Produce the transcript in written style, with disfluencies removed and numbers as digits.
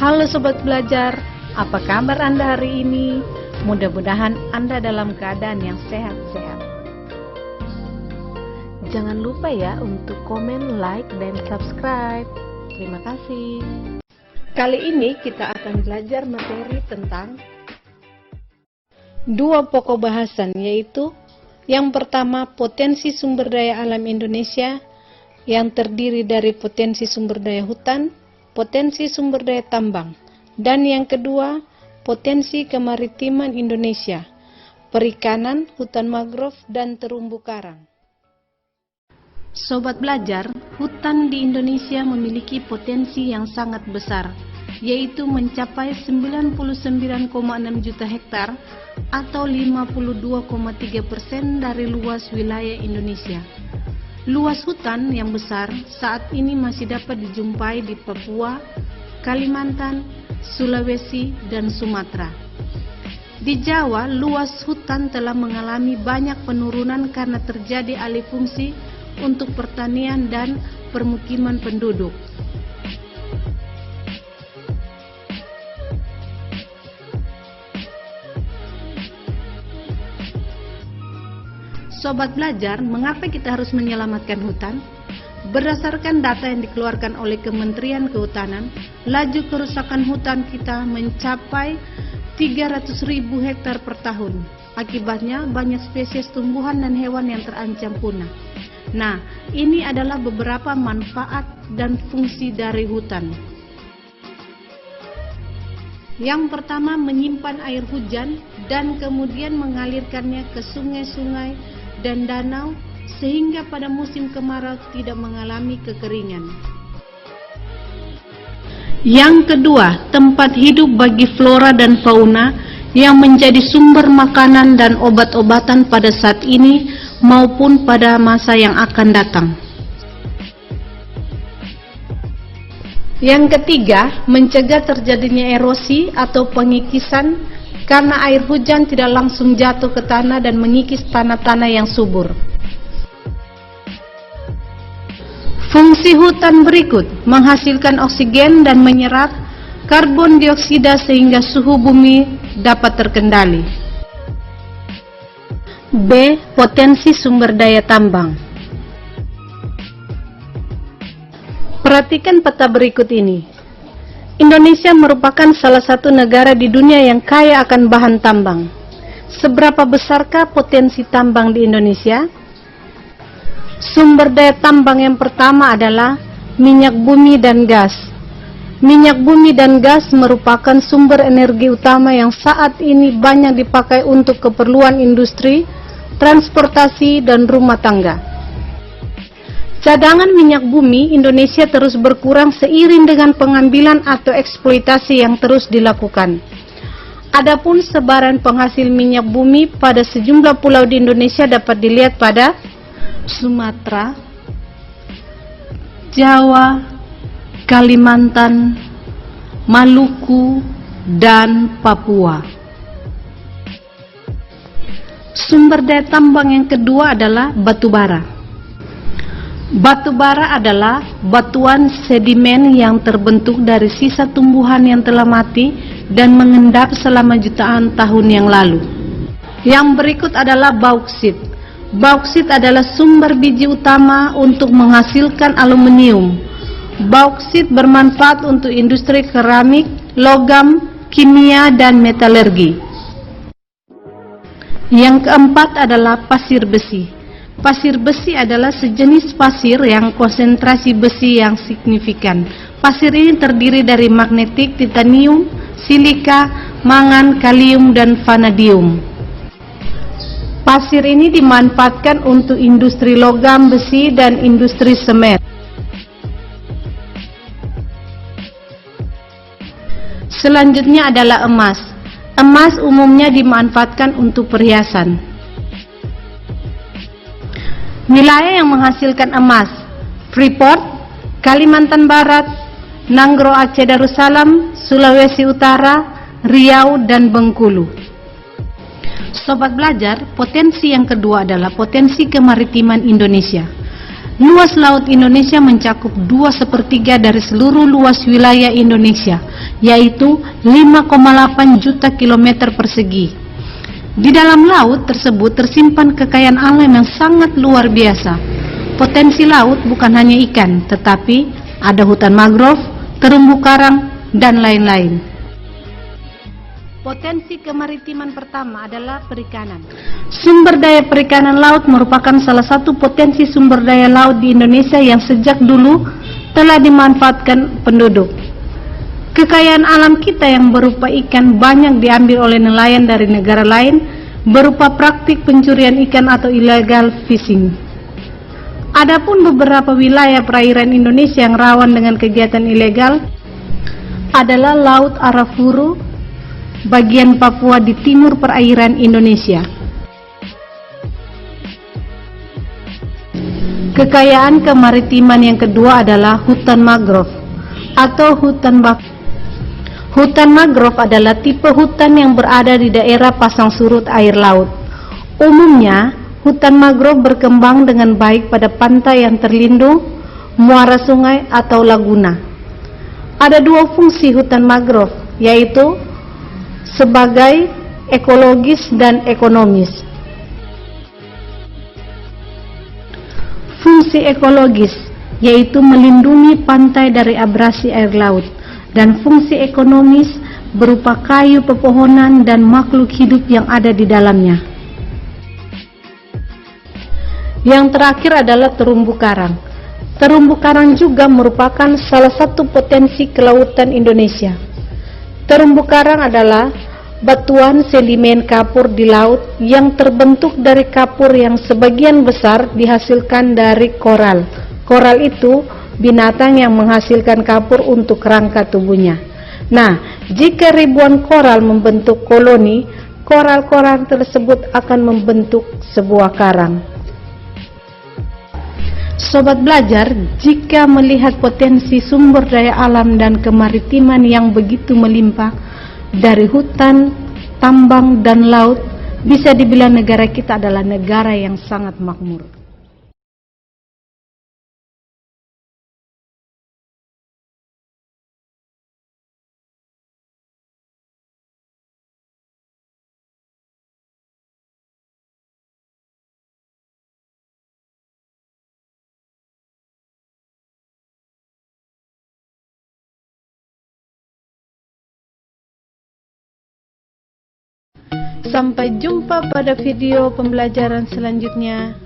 Halo Sobat Belajar, apa kabar Anda hari ini? Mudah-mudahan Anda dalam keadaan yang sehat-sehat. Jangan lupa ya untuk komen, like, dan subscribe. Terima kasih. Kali ini kita akan belajar materi tentang dua pokok bahasan, yaitu yang pertama potensi sumber daya alam Indonesia yang terdiri dari potensi sumber daya hutan, potensi sumber daya tambang, dan yang kedua, potensi kemaritiman Indonesia, perikanan, hutan mangrove, dan terumbu karang. Sobat Belajar, hutan di Indonesia memiliki potensi yang sangat besar, yaitu mencapai 99,6 juta hektar atau 52,3% dari luas wilayah Indonesia. Luas hutan yang besar saat ini masih dapat dijumpai di Papua, Kalimantan, Sulawesi, dan Sumatera. Di Jawa, luas hutan telah mengalami banyak penurunan karena terjadi alih fungsi untuk pertanian dan permukiman penduduk. Sobat Belajar, mengapa kita harus menyelamatkan hutan? Berdasarkan data yang dikeluarkan oleh Kementerian Kehutanan, laju kerusakan hutan kita mencapai 300.000 hektar per tahun. Akibatnya, banyak spesies tumbuhan dan hewan yang terancam punah. Nah, ini adalah beberapa manfaat dan fungsi dari hutan. Yang pertama, menyimpan air hujan dan kemudian mengalirkannya ke sungai-sungai dan danau sehingga pada musim kemarau tidak mengalami kekeringan. Yang kedua, tempat hidup bagi flora dan fauna yang menjadi sumber makanan dan obat-obatan pada saat ini maupun pada masa yang akan datang. Yang ketiga, mencegah terjadinya erosi atau pengikisan karena air hujan tidak langsung jatuh ke tanah dan mengikis tanah-tanah yang subur. Fungsi hutan berikut: menghasilkan oksigen dan menyerap karbon dioksida sehingga suhu bumi dapat terkendali. B. Potensi sumber daya tambang. Perhatikan peta berikut ini. Indonesia merupakan salah satu negara di dunia yang kaya akan bahan tambang. Seberapa besarkah potensi tambang di Indonesia? Sumber daya tambang yang pertama adalah minyak bumi dan gas. Minyak bumi dan gas merupakan sumber energi utama yang saat ini banyak dipakai untuk keperluan industri, transportasi, dan rumah tangga. Cadangan minyak bumi Indonesia terus berkurang seiring dengan pengambilan atau eksploitasi yang terus dilakukan. Adapun sebaran penghasil minyak bumi pada sejumlah pulau di Indonesia dapat dilihat pada Sumatera, Jawa, Kalimantan, Maluku, dan Papua. Sumber daya tambang yang kedua adalah batu bara. Batu bara adalah batuan sedimen yang terbentuk dari sisa tumbuhan yang telah mati dan mengendap selama jutaan tahun yang lalu. Yang berikut adalah bauksit. Bauksit adalah sumber biji utama untuk menghasilkan aluminium. Bauksit bermanfaat untuk industri keramik, logam, kimia, dan metalurgi. Yang keempat adalah pasir besi. Pasir besi adalah sejenis pasir yang konsentrasi besi yang signifikan. Pasir ini terdiri dari magnetik, titanium, silika, mangan, kalium, dan vanadium. Pasir ini dimanfaatkan untuk industri logam besi dan industri semen. Selanjutnya adalah emas. Emas umumnya dimanfaatkan untuk perhiasan. Wilayah yang menghasilkan emas: Freeport, Kalimantan Barat, Nanggro Aceh Darussalam, Sulawesi Utara, Riau, dan Bengkulu. Sobat Belajar, potensi yang kedua adalah potensi kemaritiman Indonesia. Luas laut Indonesia mencakup 2/3 dari seluruh luas wilayah Indonesia, yaitu 5,8 juta kilometer persegi. Di dalam laut tersebut tersimpan kekayaan alam yang sangat luar biasa. Potensi laut bukan hanya ikan, tetapi ada hutan mangrove, terumbu karang, dan lain-lain. Potensi kemaritiman pertama adalah perikanan. Sumber daya perikanan laut merupakan salah satu potensi sumber daya laut di Indonesia yang sejak dulu telah dimanfaatkan penduduk. Kekayaan alam kita yang berupa ikan banyak diambil oleh nelayan dari negara lain berupa praktik pencurian ikan atau illegal fishing. Adapun beberapa wilayah perairan Indonesia yang rawan dengan kegiatan ilegal adalah Laut Arafuru, bagian Papua di timur perairan Indonesia. Kekayaan kemaritiman yang kedua adalah hutan mangrove atau hutan bakau. Hutan mangrove adalah tipe hutan yang berada di daerah pasang surut air laut. Umumnya, hutan mangrove berkembang dengan baik pada pantai yang terlindung, muara sungai atau laguna. Ada dua fungsi hutan mangrove, yaitu sebagai ekologis dan ekonomis. Fungsi ekologis yaitu melindungi pantai dari abrasi air laut, dan fungsi ekonomis berupa kayu, pepohonan, dan makhluk hidup yang ada di dalamnya. Yang terakhir adalah terumbu karang. Terumbu karang juga merupakan salah satu potensi kelautan Indonesia. Terumbu karang adalah batuan sedimen kapur di laut yang terbentuk dari kapur yang sebagian besar dihasilkan dari koral. Koral itu binatang yang menghasilkan kapur untuk rangka tubuhnya. Nah, jika ribuan koral membentuk koloni, koral-koral tersebut akan membentuk sebuah karang. Sobat belajar, jika melihat potensi sumber daya alam dan kemaritiman yang begitu melimpah dari hutan, tambang, dan laut, bisa dibilang negara kita adalah negara yang sangat makmur. Sampai jumpa pada video pembelajaran selanjutnya.